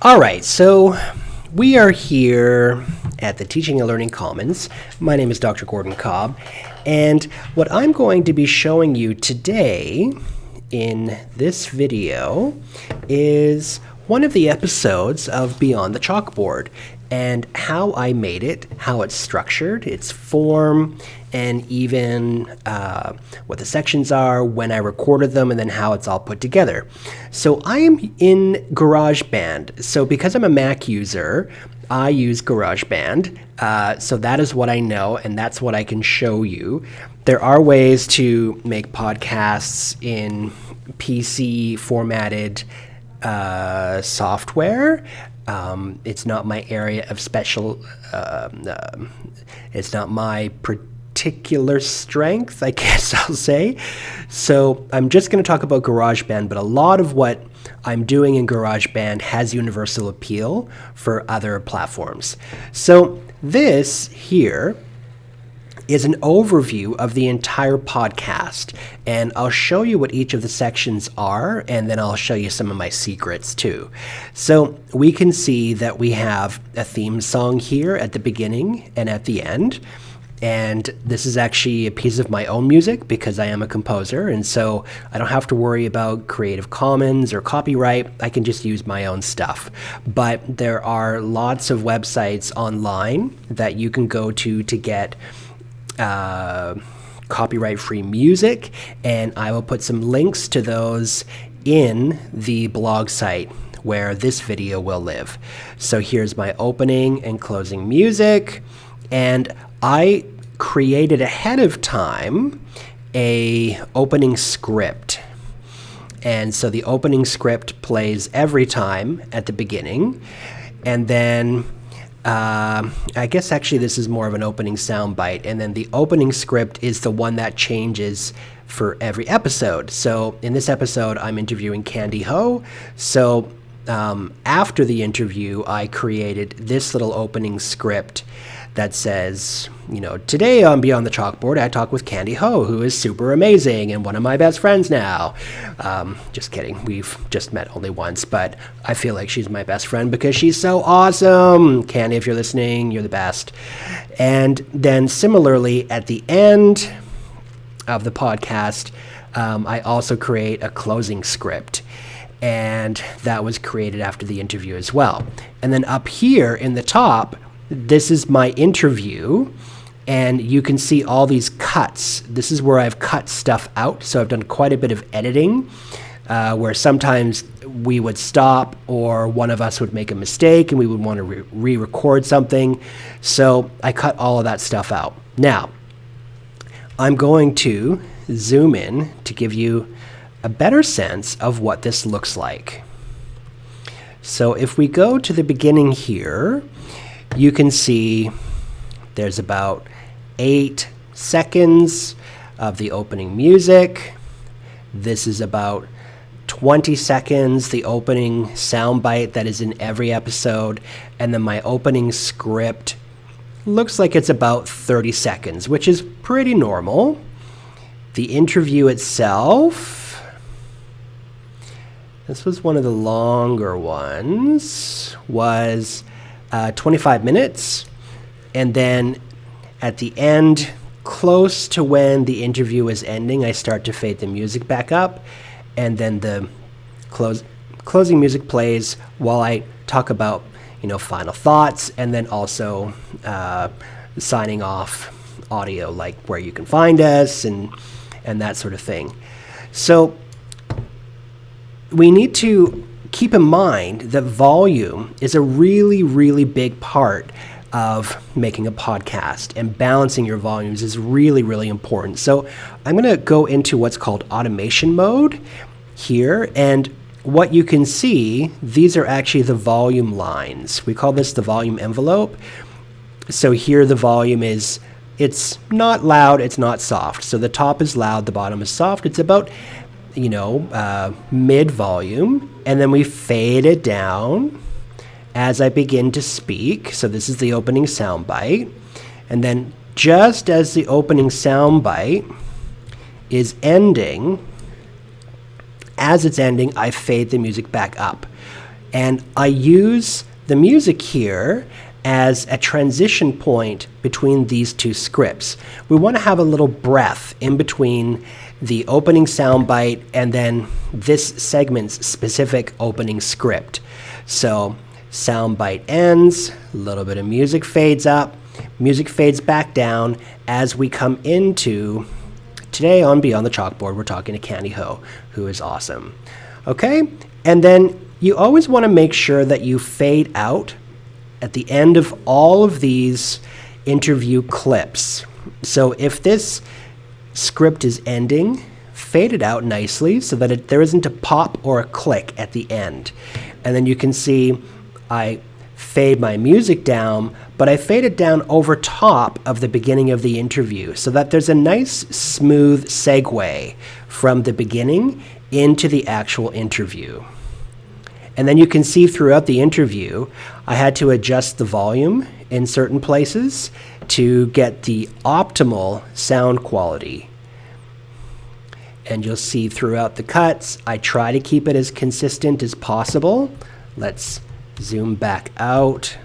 All right, so we are here at the Teaching and Learning Commons. My name is Dr. Gordon Cobb, and what I'm going to be showing you today in this video is one of the episodes of Beyond the Chalkboard and how I made it, how it's structured, its form, and even what the sections are, when I recorded them, and then how it's all put together. So I am in GarageBand. So because I'm a Mac user, I use GarageBand. So that is what I know, and that's what I can show you. There are ways to make podcasts in PC formatted software. It's not my area of special, it's not my particular strength, I guess I'll say. So I'm just going to talk about GarageBand, but a lot of what I'm doing in GarageBand has universal appeal for other platforms. So this here is an overview of the entire podcast, and I'll show you what each of the sections are, and then I'll show you some of my secrets too. So we can see that we have a theme song here at the beginning and at the end, and this is actually a piece of my own music because I am a composer, and so I don't have to worry about Creative Commons or copyright. I can just use my own stuff. But there are lots of websites online that you can go to get copyright-free music, and I will put some links to those in the blog site where this video will live. So here's my opening and closing music, and I created ahead of time a opening script. And so the opening script plays every time at the beginning, and then I guess actually this is more of an opening soundbite, and then the opening script is the one that changes for every episode. So in this episode, I'm interviewing Candy Ho. So after the interview, I created this little opening script that says, you know, today on Beyond the Chalkboard, I talk with Candy Ho, who is super amazing and one of my best friends now. Just kidding. We've just met only once, but I feel like she's my best friend because she's so awesome. Candy, if you're listening, you're the best. And then similarly, at the end of the podcast, I also create a closing script. And that was created after the interview as well. And then up here in the top, this is my interview, and you can see all these cuts. This is where I've cut stuff out, so I've done quite a bit of editing, where sometimes we would stop or one of us would make a mistake and we would want to re-record something. So I cut all of that stuff out. Now, I'm going to zoom in to give you a better sense of what this looks like. So if we go to the beginning here, you can see there's about 8 seconds of the opening music. This is about 20 seconds, the opening soundbite that is in every episode. And then my opening script looks like it's about 30 seconds, which is pretty normal. The interview itself, this was one of the longer ones, was 25 minutes, and then at the end, close to when the interview is ending, I start to fade the music back up, and then the closing music plays while I talk about, you know, final thoughts, and then also signing off audio, like where you can find us and that sort of thing. So we need to keep in mind that volume is a really, really big part of making a podcast, and balancing your volumes is really, really important. So I'm going to go into what's called automation mode here, and what you can see, these are actually the volume lines. We call this the volume envelope. So here the volume is, it's not loud, it's not soft. So the top is loud, the bottom is soft. It's about, you know, mid volume, and then we fade it down as I begin to speak. So this is the opening soundbite, and then just as the opening soundbite is ending, as it's ending, I fade the music back up. And I use the music here as a transition point between these two scripts. We want to have a little breath in between the opening soundbite and then this segment's specific opening script. So soundbite ends, a little bit of music fades up, music fades back down as we come into today on Beyond the Chalkboard. We're talking to Candy Ho, who is awesome. Okay, and then you always want to make sure that you fade out at the end of all of these interview clips. So if this script is ending, fade it out nicely so that there isn't a pop or a click at the end. And then you can see I fade my music down, but I fade it down over top of the beginning of the interview so that there's a nice smooth segue from the beginning into the actual interview. And then you can see throughout the interview, I had to adjust the volume in certain places to get the optimal sound quality. And you'll see throughout the cuts, I try to keep it as consistent as possible. Let's zoom back out.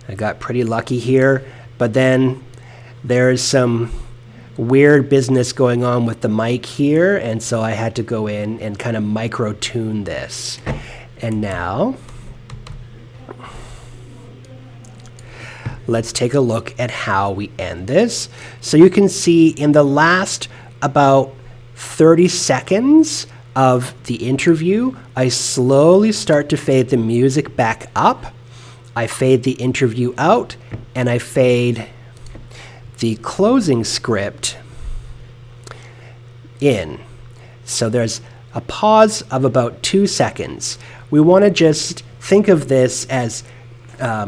I got pretty lucky here, but then there's some weird business going on with the mic here, and so I had to go in and kind of micro-tune this. And now, let's take a look at how we end this. So you can see in the last about 30 seconds of the interview, I slowly start to fade the music back up. I fade the interview out, and I fade the closing script in. So there's a pause of about 2 seconds. We want to just think of this as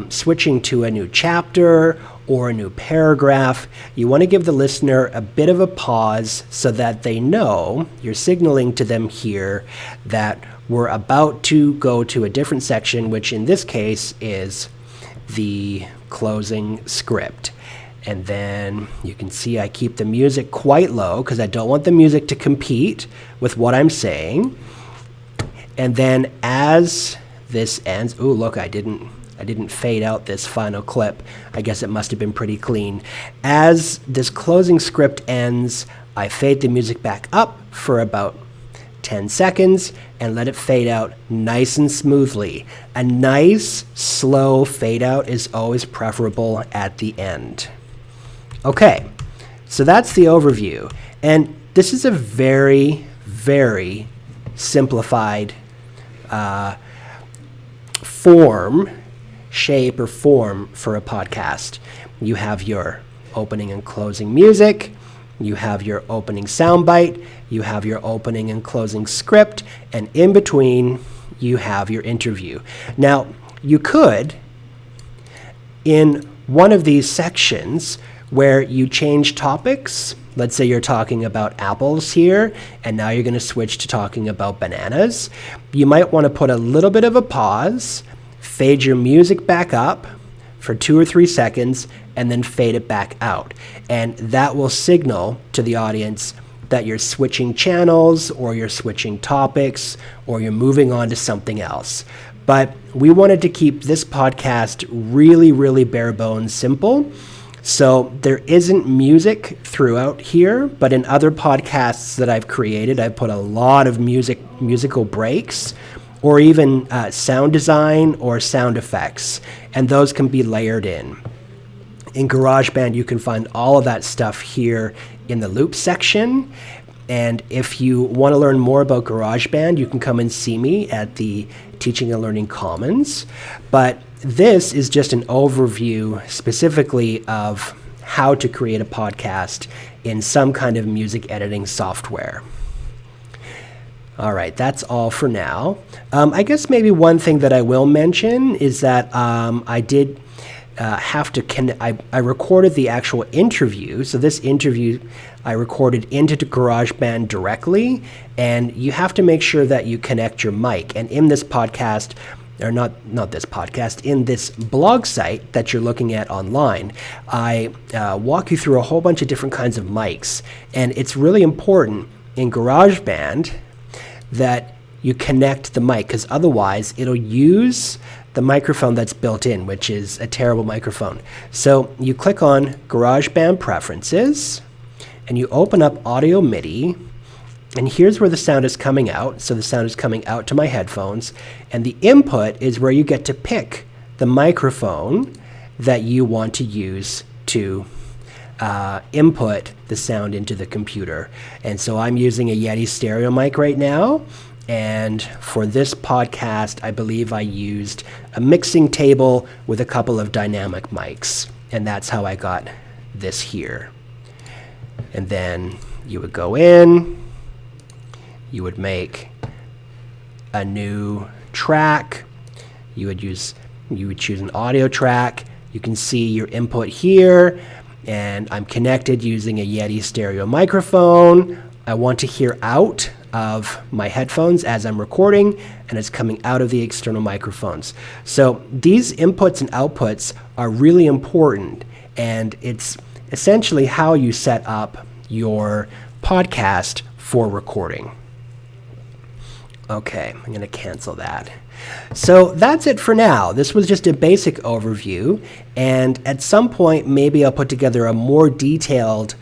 switching to a new chapter or a new paragraph. You want to give the listener a bit of a pause so that they know you're signaling to them here that we're about to go to a different section, which in this case is the closing script. And then you can see I keep the music quite low because I don't want the music to compete with what I'm saying. And then as this ends, ooh, look, I didn't fade out this final clip. I guess it must have been pretty clean. As this closing script ends, I fade the music back up for about 10 seconds and let it fade out nice and smoothly. A nice, slow fade out is always preferable at the end. Okay, so that's the overview. And this is a very, very simplified shape or form for a podcast. You have your opening and closing music, you have your opening soundbite, you have your opening and closing script, and in between you have your interview. Now, you could, in one of these sections where you change topics, let's say you're talking about apples here, and now you're going to switch to talking about bananas, you might want to put a little bit of a pause, fade your music back up for 2 or 3 seconds, and then fade it back out. And that will signal to the audience that you're switching channels, or you're switching topics, or you're moving on to something else. But we wanted to keep this podcast really, really bare bones simple. So there isn't music throughout here, but in other podcasts that I've created, I've put a lot of musical breaks, or even sound design or sound effects, and those can be layered in. In GarageBand, you can find all of that stuff here in the loop section. And if you want to learn more about GarageBand, you can come and see me at the Teaching and Learning Commons. But this is just an overview specifically of how to create a podcast in some kind of music editing software. All right, that's all for now. I guess maybe one thing that I will mention is that I did have to I recorded the actual interview. So this interview I recorded into GarageBand directly, and you have to make sure that you connect your mic. And in this podcast, or not this podcast, in this blog site that you're looking at online, I walk you through a whole bunch of different kinds of mics. And it's really important in GarageBand that you connect the mic, because otherwise it'll use the microphone that's built in, which is a terrible microphone. So you click on GarageBand Preferences, and you open up Audio MIDI, and here's where the sound is coming out. So the sound is coming out to my headphones, and the input is where you get to pick the microphone that you want to use to input the sound into the computer. And so I'm using a Yeti stereo mic right now. And for this podcast, I believe I used a mixing table with a couple of dynamic mics. And that's how I got this here. And then you would go in, you would make a new track, you would choose an audio track. You can see your input here, and I'm connected using a Yeti stereo microphone. I want to hear out of my headphones as I'm recording, and it's coming out of the external microphones. So these inputs and outputs are really important, and it's essentially how you set up your podcast for recording. Okay, I'm going to cancel that. So that's it for now. This was just a basic overview, and at some point maybe I'll put together a more detailed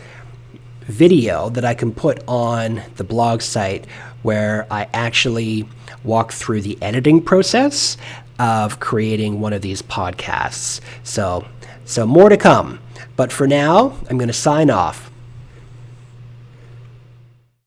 video that I can put on the blog site where I actually walk through the editing process of creating one of these podcasts. So more to come. But for now, I'm going to sign off.